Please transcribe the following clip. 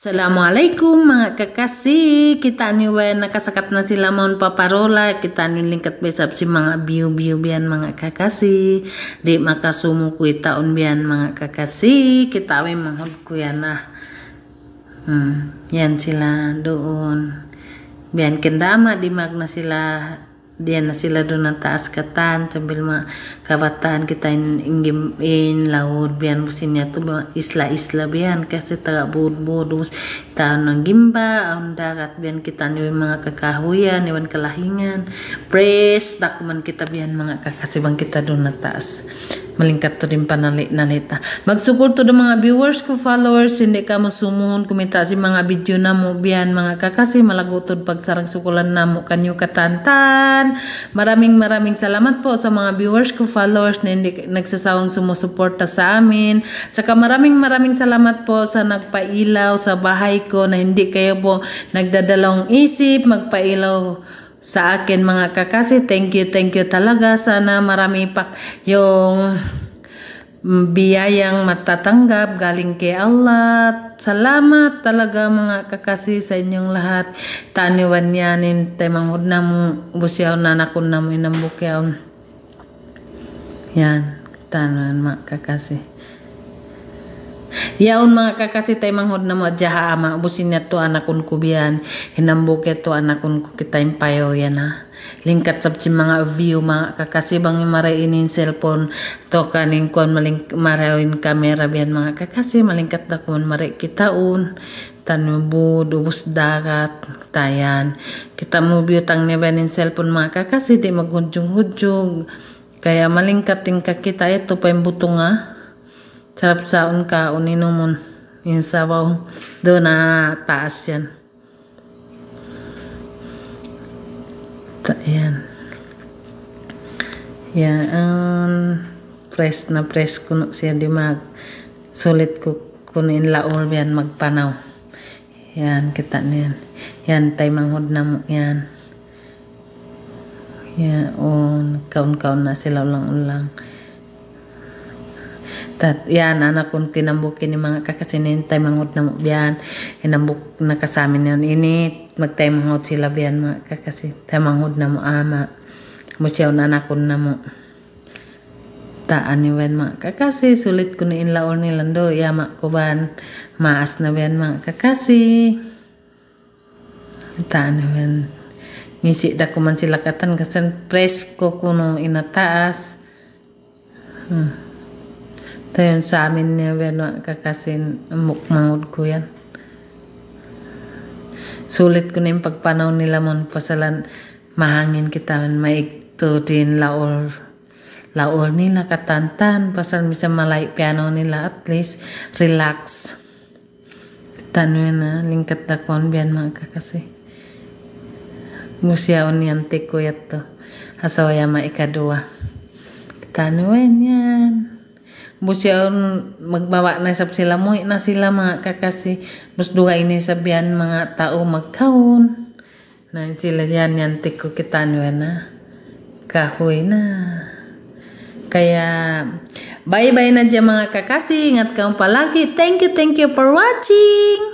Assalamualaikum mga kakasi. Kita niyo ba nakasakat na sila maun paparola. Kita niyo lingkat besap si mga biu-biu biyan mga kakasi. Di makasumo ko itaon biyan mga kakasi. Kita ay manghod ko yan na. Yan sila doon. Biyan kendama di magna sila. Diyan na sila doon na taas katan sambil mga kabataan kita in laut biyan musin niya to isla-isla biyan kasi taga bud-bud taon ng gimba ang dagat biyan kita niyo mga kakahuyan iwan kalahingan press takman kita biyan mga kakasibang kita doon na taas malingkat to din panalita magsugol to do mga viewers ko followers hindi ka mo sumuhon kumita si mga video na mo biyan mga kakasi malagutod pagsarang sukulan na mo kanyo katantan maraming salamat po sa mga viewers ko followers na hindi nagsasawang sumusuporta sa amin saka maraming salamat po sa nagpailaw sa bahay ko na hindi kayo po nagdadalawang isip magpailaw sa akin mga kakasi. Thank you talaga. Sana marami pa yung biyayang matatanggap galing kay Allah. Salamat talaga mga kakasi sa inyong lahat. Taniwan yanin temangod na mo busyaw na nakun na mo inambukyaw. Yan. Tanan mga kakasi. Yaon mga kakasi tay manghod na mo jaha ama busin niya to anakon ko biyan hinambok to anakon ko kita impayo yan ha lingkat sab si mga view mga kakasi bang marainin cellphone to kaning kon maling marain camera biyan mga kakasi malingkat na kon maray kitaon tanubud ubos dagat tayan kita mo biutang ni banin cellphone mga kakasi di maghudjong kaya malingkatin ka kita ito pa yung butong ha sarap saon ka uninumon yung sabaw doon na taas yan yan press na press kuno siya di mag sulit ko kunin laol yan magpanaw yan kita niyan yan tay manghod na mo yan yan kaun na sila ulang yan anak kong kinambukin ni mga kakasinin tay manghod na mo biyan hinambuk na kasamin yan ini magtay manghod sila biyan mga kakasi tay manghod na mo ama musyaw na anak na mo taan niwan mga kakasi sulit ko ni inlaor nilando yama ko ban maas na biyan mga kakasi taan niwan ngisi da kuman sila katan kasan press ko kuno inataas tayon sa amin niya mga kakasin mukmangod ko yan sulit ko na yung pagpanaw nila mon pasalan mahangin kita maigto din laor nila katantan pasal misa malay piano nila at least relax tanwe na lingkat da kon biyan mga kakasi musyaon yan tiko yato hasawaya maikadua tanwe yan busyaon magbawa na sab sila mo na sila mga kakasi bus duga ini sabihan mga tao magkaon na sila yan tiko kita na kahoy na kaya bye na dyan mga kakasi ingat kang palagi thank you for watching.